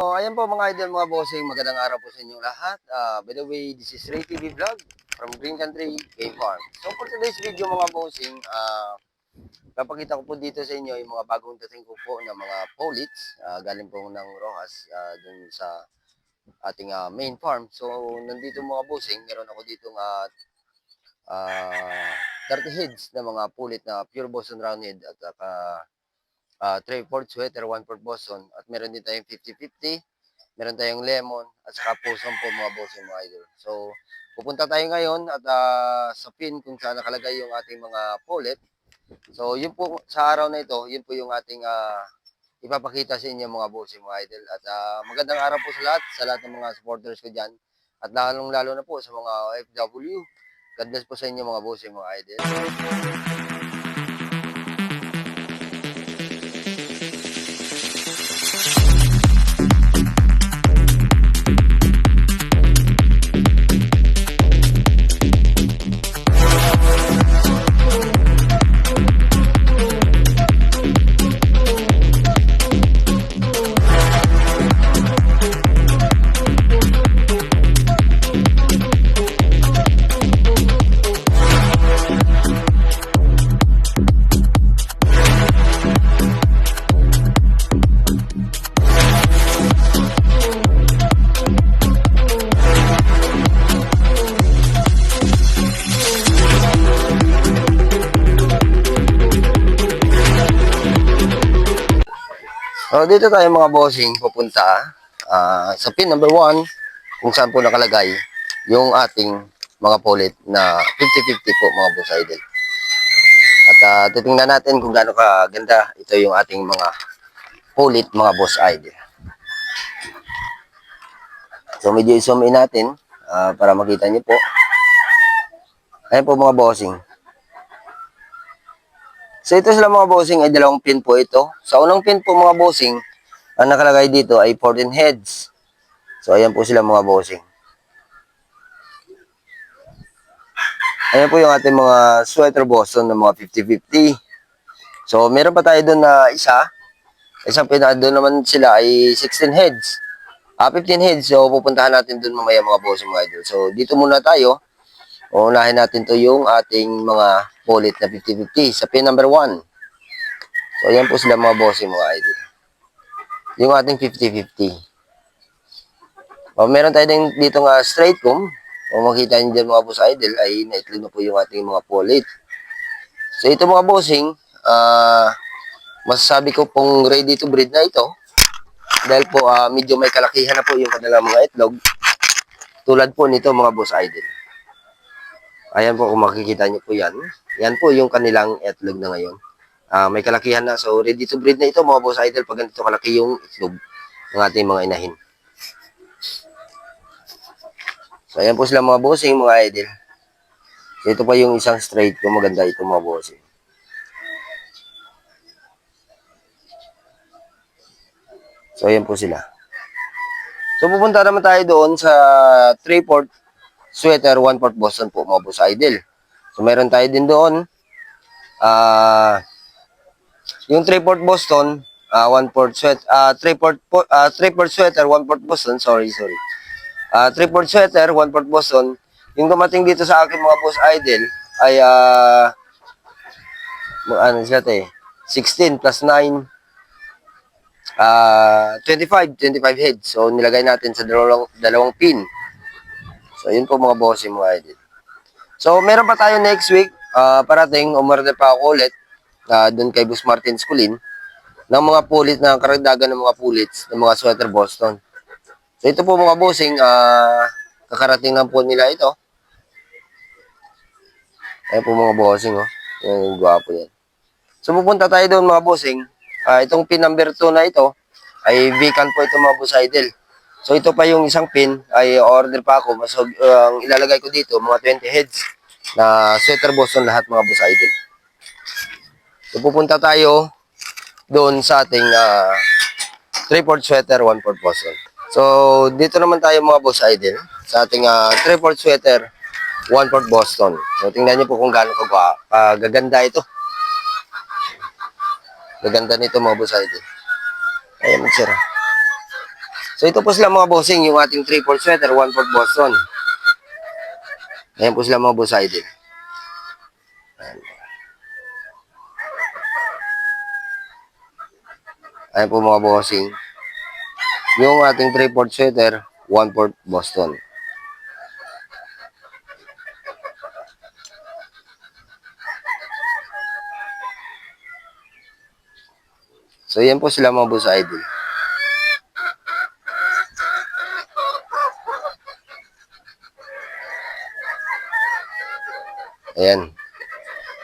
So, ayan po mga idol, mga bossing, magandang araw po sa inyong lahat. By the way, this is Ray TV Vlog from Green Country, Game Farm. So, for today's video mga bossing, papakita ko po dito sa inyo yung mga bagong dating ko po ng mga pullets, galing po ng Rojas, dun sa ating main farm. So, nandito mga bossing, meron ako dito uh, 30 heads na mga pullet na pure Boston Roundhead at 3/4 sweater, 1/4 Boston. At meron din tayong 50-50, meron tayong lemon, at saka puson po mga boss yung mga idol. So, pupunta tayo ngayon at sa pin kung saan nakalagay yung ating mga pullet. So, yun po, sa araw na ito, yun po yung ating ipapakita sa inyo mga boss yung mga idol. At magandang araw po sa lahat ng mga supporters ko dyan. At lalong-lalo na po sa mga OFW. God bless po sa inyo mga boss yung mga idol. So, dito tayo mga bossing pupunta sa pin number 1 kung saan po nakalagay yung ating mga pulit na 50-50 po mga boss idol. At titingnan natin kung gaano kaganda ito yung ating mga pulit mga boss idol. So, medyo i-zoom in natin para makita niyo po. Ayan po mga bossing. So, ito sila mga bossing ay dalawang pin po ito. Sa unang pin po mga bossing, ang nakalagay dito ay 14 heads. So, ayan po sila mga bossing. Ayan po yung ating mga sweater Boston ng mga 50-50. So, meron pa tayo doon na isang pin doon naman sila ay 16 heads. 15 heads. So, pupuntahan natin doon mamaya mga bossing mga idol. So, dito muna tayo. Uunahin natin to yung ating mga pulit na 50-50 sa pin number 1. So, ayan po sila mga bossing mga idol. Yung ating 50-50. Meron tayo din dito nga straight comb. Kung makita nyo dyan mga boss idol, ay naitlog na po yung ating mga pulit. So, ito mga bossing, masasabi ko pong ready to breed na ito. Dahil po, medyo may kalakihan na po yung kanilang mga itlog. Tulad po nito mga boss idol. Ayan po, kung makikita nyo po yan. Yan po yung kanilang itlog na ngayon. May kalakihan na. So, ready to breed na ito mga boss idol pag ganito kalaki yung itlog ng ating mga inahin. So, ayan po sila mga bossing, mga idol. So, ito pa yung isang straight ko. Maganda ito mga bossing. So, ayan po sila. So, pupunta naman tayo doon sa 3/4 sweater, 1/4 Boston po, mga boss idol. So, meron tayo din doon. Yung 3/4 Boston, 1/4 sweater, 3/4 sweater, 1/4 Boston, sorry. 3/4 sweater, 1/4 Boston. Yung dumating dito sa akin mga boss idol ay ano sila 16 plus 9 25 heads. So nilagay natin sa dalawang pin. So yun po mga boss yung mga idol. So meron pa tayo next week, parating umorder pa ako ulit doon kay Boss Martin Sculin ng mga pulit na karagdagan ng mga pulits ng mga sweater Boston. So ito po mga bossing, kakarating lang po nila ito. Ayan po mga bossing, oh. Yung gwapo yan. So pupunta tayo doon mga bossing. Itong pin number 2 na ito ay vacant po ito mga boss idol. So ito pa yung isang pin ay order pa ako. So ilalagay ko dito mga 20 heads na sweater Boston lahat mga boss idol. So pupunta tayo doon sa ating 3/4 sweater, 1/4 Boston. So dito naman tayo mga boss idol sa ating 3/4 sweater, 1/4 Boston. So tingnan niyo po kung gaano kaganda ito. Gaganda nito mga boss idol. Ayan, magsira. So ito po sila mga bossing, yung ating 3/4 sweater, 1/4 Boston. Ayan po sila mga boss idol. Ayan po mga bossing. Yung ating 3/4 sweater, 1/4 Boston. So yan po sila mga boss idol. Ayan.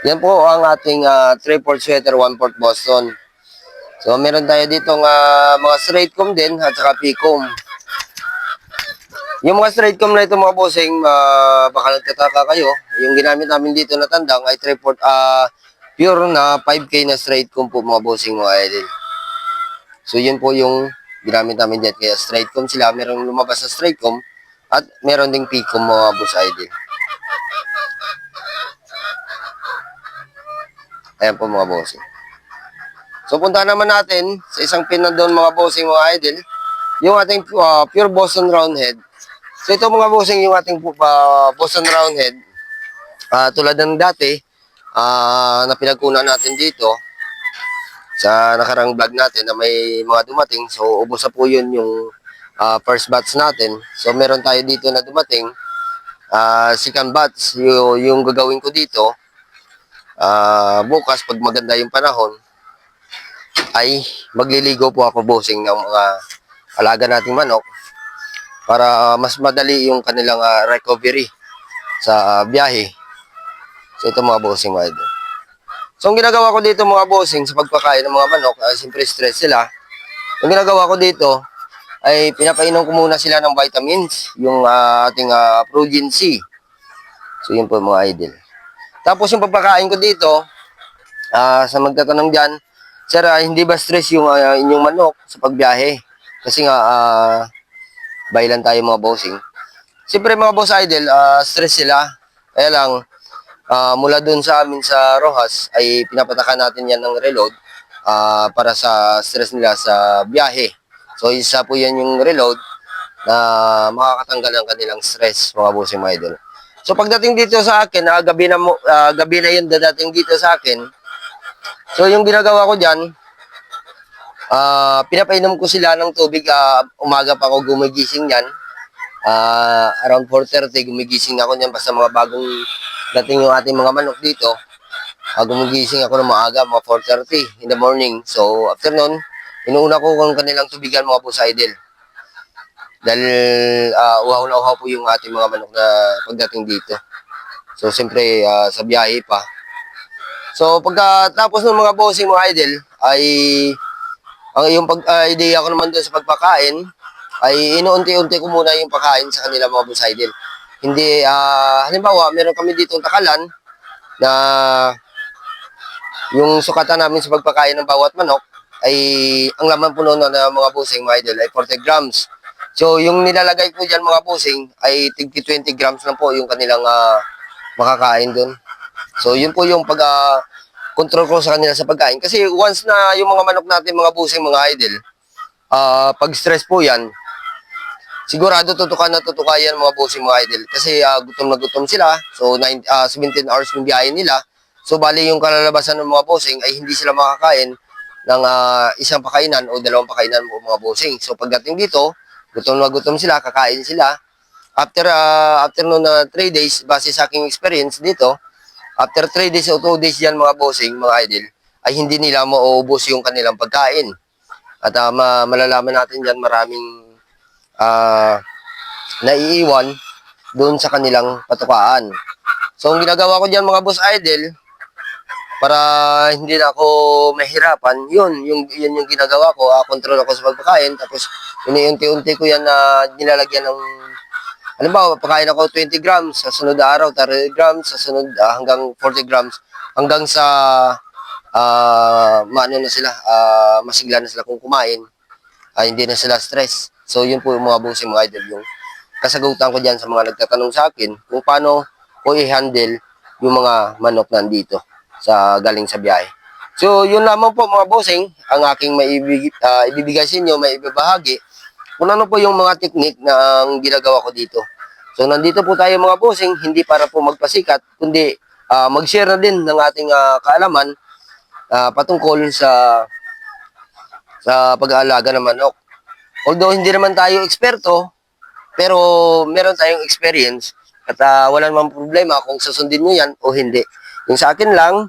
Yan po ang ating 3/4 sweater, 1/4 Boston. So meron tayo ditong mga straight comb din at saka P-comb. Yung mga straight comb na ito mga bossing, baka nagtataka kayo, yung ginamit namin dito na tandang ay 3/4 pure na 5K na straight comb po mga bossing mga idol. So yun po yung ginamit namin dito. Kaya straight comb sila, merong lumabas na straight comb at meron ding P-comb mga boss idol. Ayan po mga bossing. So punta naman natin sa isang pin na doon mga bossing mga idol, yung ating pure Boston Roundhead. So ito mga bossing yung ating Boston Roundhead. Tulad ng dati na pinagkunan natin dito sa nakarang vlog natin na may mga dumating. So ubos na po yun yung first batch natin. So meron tayo dito na dumating second batch. Yung gagawin ko dito bukas pag maganda yung panahon ay magliligo po ako bossing ng mga alaga nating manok para mas madali yung kanilang recovery sa biyahe. So ito mga bossing mga idol. So ang ginagawa ko dito mga bossing sa pagpakain ng mga manok, siyempre stress sila. Ang ginagawa ko dito ay pinapainom ko muna sila ng vitamins, yung ating Progen C. So yun po mga idol. Tapos yung pagpakain ko dito, sa magtatanong dyan, sir, hindi ba stress yung inyong manok sa pagbiyahe? Kasi nga, bayilan tayo mga bossing. Siyempre mga boss idol, stress sila. Kaya lang, mula dun sa amin sa Rojas, ay pinapatakan natin yan ng reload para sa stress nila sa biyahe. So, isa po yan yung reload na makakatanggal ng kanilang stress, mga bossing mga idol. So, pagdating dito sa akin, gabi na yun dadating dito sa akin. So, yung ginagawa ko dyan, pinapainom ko sila ng tubig. Umaga pa ako gumigising yan. Around 4:30, gumigising ako niyan basta mga bagong dating yung ating mga manok dito. Gumigising ako ng maaga, mga 4:30 in the morning. So, after nun, inuuna ko kung kanilang tubigan mga boss idol. Dahil uhaw na uhaw po yung ating mga manok na pagdating dito. So, siyempre, sa biyahe pa. So, pagkatapos ng mga bossing mga idol, ay ang iyong idea ko naman doon sa pagpakain, ay inuunti-unti ko muna yung pagkain sa kanila mga boss idol. Hindi, halimbawa, meron kami dito takalan na yung sukatan namin sa pagpakain ng bawat manok, ay ang laman po noon na mga bossing mga idol ay 40 grams. So, yung nilalagay po dyan mga bossing ay 20 grams lang po yung kanilang makakain doon. So, yun po yung control ko sa kanila sa pagkain. Kasi once na yung mga manok natin, mga bossing, mga idol, pag stress po yan, sigurado tutukan yan mga bossing, mga idol. Kasi gutom na gutom sila. So, 17 hours yung biyahe nila. So, bali yung kalalabasan ng mga bossing ay hindi sila makakain ng isang pakainan o dalawang pakainan po mga bossing. So, pagdating dito, gutom na gutom sila, kakain sila. After noon na 3 days, base sa aking experience dito, after 3 days o 2 days yan mga bossing, mga idol, ay hindi nila mauubos yung kanilang pagkain. At malalaman natin dyan maraming naiiwan doon sa kanilang patukaan. So, ang ginagawa ko dyan mga boss idol, para hindi na ako mahirapan, yun yung ginagawa ko. Control ako sa pagpakain, tapos unti-unti ko yan na nilalagyan ng, halimbawa, pagkain ako 20 grams, sa sunod na araw, 30 grams, sa sunod hanggang 40 grams, hanggang sa maano na sila, masigla na sila kung kumain, hindi na sila stress. So, yun po yung mga bossing mga idol, yung kasagutan ko dyan sa mga nagtatanong sa akin kung paano ko i-handle yung mga manok nandito galing sa biyahe. So, yun lamang po mga bossing, ang aking ibibigay sa inyo, may ibabahagi. kung ano po yung mga technique na ang ginagawa ko dito. So nandito po tayo mga bossing, hindi para po magpasikat, kundi mag-share na din ng ating kaalaman patungkol sa pag-aalaga ng manok. Although hindi naman tayo eksperto, pero meron tayong experience at wala namang problema kung susundin nyo yan o hindi. Yung sa akin lang,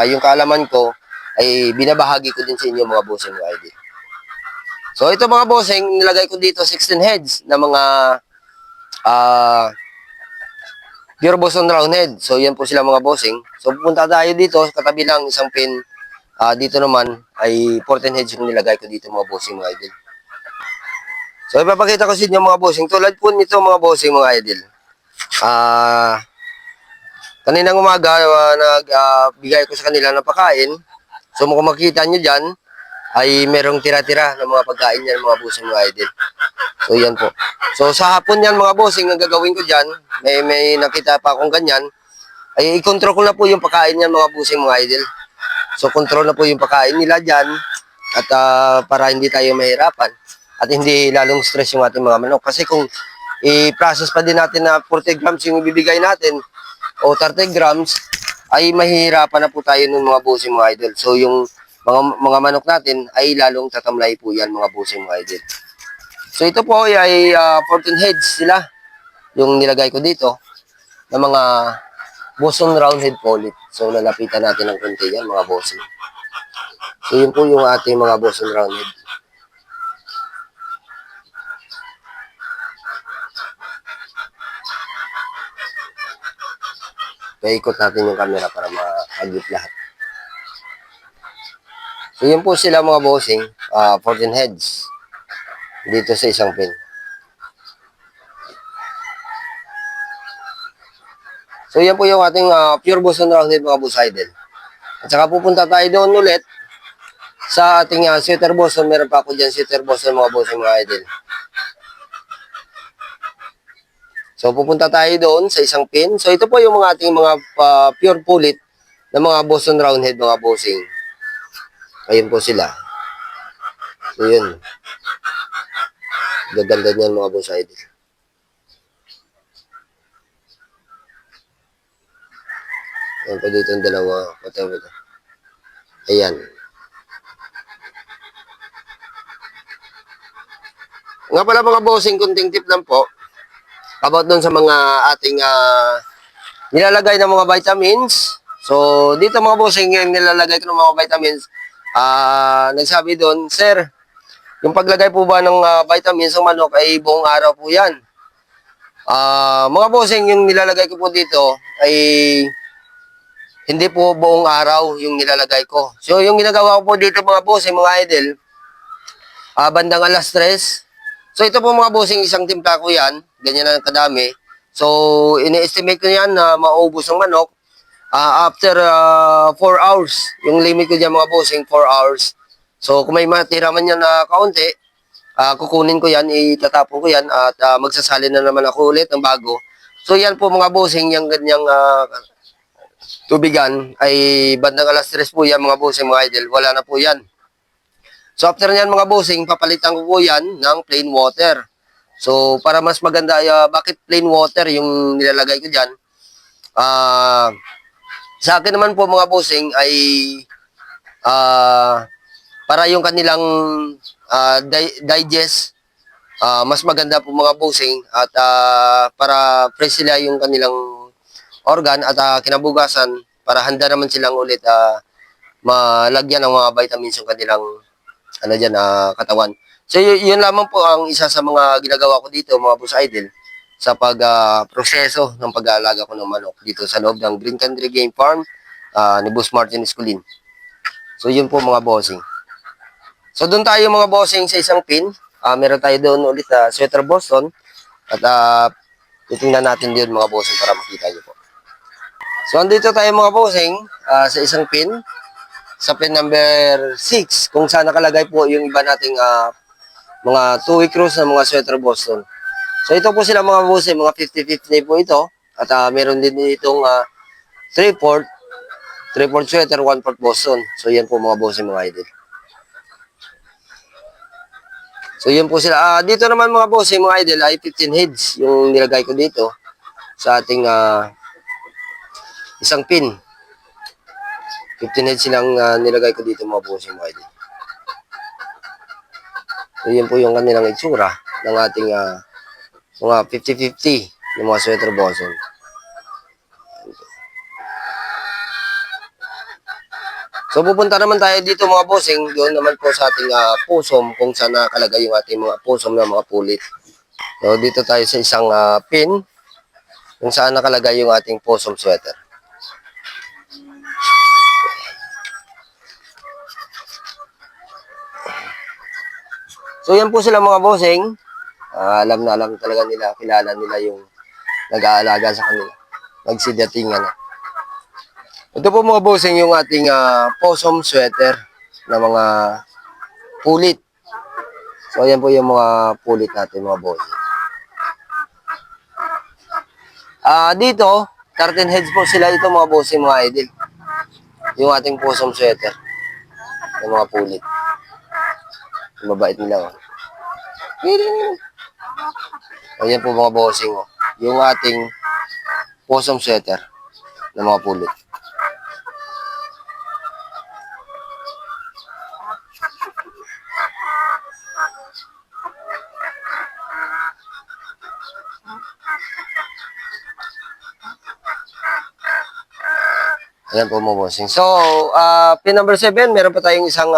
yung kaalaman ko, ay binabahagi ko din sa inyo mga bossing mga idol. So ito mga bossing, nilagay ko dito 16 heads na mga pure Boston Roundhead. So yan po sila mga bossing. So pupunta tayo dito, katabi lang isang pin. Dito naman ay 14 heads yung nilagay ko dito mga bossing mga idol. So ipapakita ko sa inyo mga bossing. Tulad po nito mga bossing mga idol. Kaninang umaga, nagbigay ko sa kanila ng pagkain. So kung makikita nyo dyan, ay merong tira-tira ng mga pagkain yan mga bossing mga idol. So yan po. So sa hapon yan mga bossing, ang gagawin ko dyan, may nakita pa akong ganyan, ay i-control ko na po yung pagkain yan mga bossing mga idol. So control na po yung pagkain nila dyan, at para hindi tayo mahirapan, at hindi lalong stress yung ating mga manok. Kasi kung i-process pa din natin na 40 grams yung ibibigay natin, o 30 grams, ay mahihirapan na po tayo ng mga bossing mga idol. So yung mga manok natin ay lalong tatamlay po yan mga bossing mga idol. So ito po ay 14 heads sila yung nilagay ko dito ng mga Boston Roundhead Pollet. So lalapitan natin ng konti yan mga bossing. So yun po yung ating mga Boston Roundhead. Paikot natin yung camera para ma-agit lahat. So yun po sila mga bossing, 14 heads dito sa isang pin. So yan po yung ating pure Boston Roundhead mga boss idol. At saka pupunta tayo doon ulit sa ating Sweater Boston. Meron pa ako dyan Sweater Boston mga bossing mga idol. So pupunta tayo doon sa isang pin. So ito po yung mga ating mga pure pullet na mga Boston Roundhead mga bossing. Ayun po sila. So yun. Gaganda niyan mga boss idol. Ayan po dito yung dalawa. Ayan. Nga pala mga bossing, kunting tip lang po about doon sa mga ating nilalagay ng mga vitamins. So dito mga bossing, yung nilalagay ko ng mga vitamins, nagsabi doon, sir, yung paglagay po ba ng vitamins ng manok ay buong araw po yan. Mga bossing, yung nilalagay ko po dito ay hindi po buong araw yung nilalagay ko. So yung ginagawa ko po dito mga bossing, mga idol, bandang alas 3. So ito po mga bossing, isang timpla ko yan, ganyan na kadami. So ini-estimate ko yan na maubos ng manok after 4 hours. Yung limit ko dyan mga bossing, 4 hours. So kung may matira man yan na kaunti, kukunin ko yan, itatapon ko yan at magsasalin na naman ako ulit ng bago. So yan po mga bossing, yung ganyang tubigan ay bandang alas 3 po yan mga bossing mga idol. Wala na po yan. So after nyan mga bossing, papalitan ko po yan ng plain water. So para mas maganda, bakit plain water yung nilalagay ko dyan? Sa akin naman po mga bossing ay para yung kanilang digest, mas maganda po mga bossing at para fresh sila yung kanilang organ at kinabugasan para handa naman silang ulit malagyan ng mga vitamins yung kanilang katawan. So yun lamang po ang isa sa mga ginagawa ko dito mga boss idol sa proseso ng pag-aalaga ko ng manok dito sa loob ng Green Country Game Farm ni Boss Martin Esculin. So yun po mga bossing. So doon tayo mga bossing sa isang pin. Meron tayo doon ulit Sweater Boston at titingnan natin din mga bossing para makita nyo po. So andito tayo mga bossing sa isang pin. Sa pin number 6, kung saan nakalagay po yung iba nating mga 2-week rows na mga Sweater Boston. So ito po sila mga bossing, mga 50-50 po ito. At meron din itong 3/4 sweater, 1/4 Boston. So yan po mga bossing mga idol. So, yun po sila. Dito naman mga boss, yung mga idol ay 15 heads yung nilagay ko dito sa ating isang pin. 15 heads silang nilagay ko dito mga boss, yung mga idol. So, yun po yung kanilang itsura ng ating mga 50-50 ng mga sweater bossing. So, pupunta naman tayo dito mga bossing, doon naman po sa ating posom, kung saan nakalagay yung ating mga posom na mga pulit. So, dito tayo sa isang pin, kung saan nakalagay yung ating posom sweater. So, yan po sila mga bossing. Alam na alam talaga nila, kilala nila yung nag-aalaga sa kanila. Nagsidatingan na. Ito po mga bossing yung ating posom sweater na mga pulit. So, ayan po yung mga pulit natin mga bossing. Dito, 13 heads po sila ito mga bossing mga idol. Yung ating posom sweater. Yung mga pulit. Yung mabait nila. Ayan po mga bossing. Yung ating posom sweater ng mga pulit. Ayan po mga bossing. So, pin number 7, meron pa tayong isang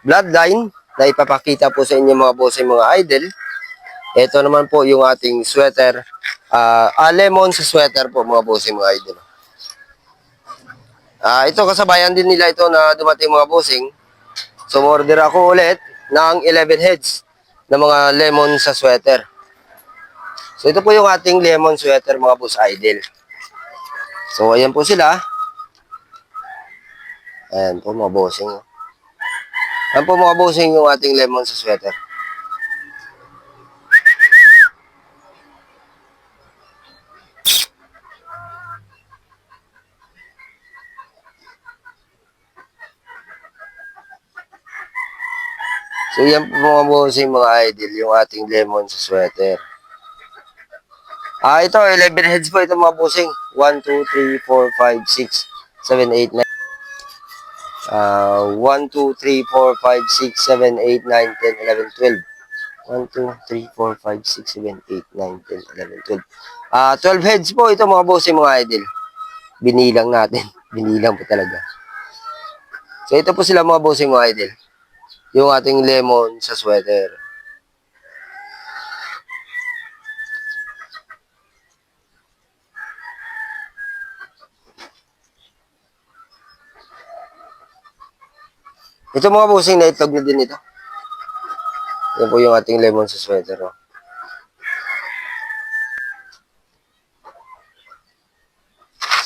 bloodline na ipapakita po sa inyo mga bossing mga idol. Ito naman po yung ating sweater. Lemon sa sweater po mga bossing mga idol. Ito kasabayan din nila ito na dumating mga bossing. So, order ako ulit ng 11 heads na mga lemon sa sweater. So, ito po yung ating lemon sweater mga boss idol. So, ayan po sila. Ayan po mga bossing. Ayan po mga bossing yung ating lemon sa sweater. So yan po mga bossing mga idol yung ating lemon sa sweater. Ito 11 heads po ito mga bossing. 1, 2, 3, 4, 5, 6, 7, 8, 9. 1, 2, 3, 4, 5, 6, 7, 8, 9, 10, 11, 12. 1, 2, 3, 4, 5, 6, 7, 8, 9, 10, 11, 12. 12 heads po ito mga bossing mga idol. Binilang natin. Binilang po talaga. So ito po sila mga bossing mga idol. Yung ating lemon sa sweater. Ito mga bossing na itlog na din ito. Yan po yung ating lemon sa sweater. Oh.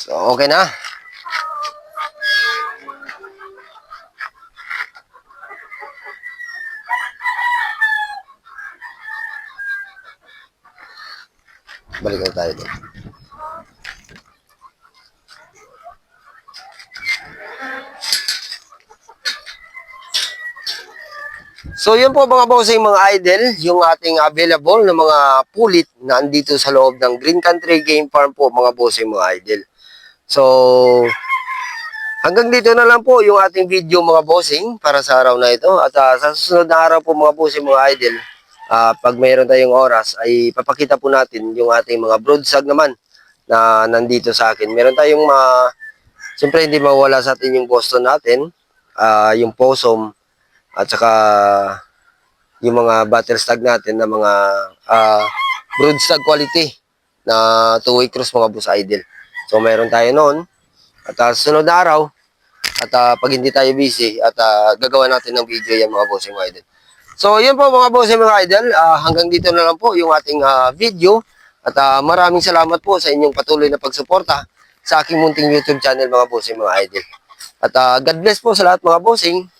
So, okay na. Balik na tayo doon. So, yun po mga bossing, mga idol, yung ating available na mga pulit na andito sa loob ng Green Country Game Farm po, mga bossing, mga idol. So, hanggang dito na lang po yung ating video, mga bossing, para sa araw na ito. At sa susunod na araw po, mga bossing, mga idol, pag mayroon tayong oras, ay papakita po natin yung ating mga broadsag naman na nandito sa akin. Meron tayong siyempre hindi mawala sa atin yung Boston natin, yung possum, at saka yung mga battlestag natin na mga broodstag quality na 2-way cross mga boss idol. So meron tayo noon at sunod na araw at pag hindi tayo busy at gagawa natin ng video yan mga boss mga idol. So yun po mga boss mga idol, hanggang dito na lang po yung ating video at maraming salamat po sa inyong patuloy na pagsuporta sa aking munting YouTube channel mga boss mga idol. At God bless po sa lahat mga bossing.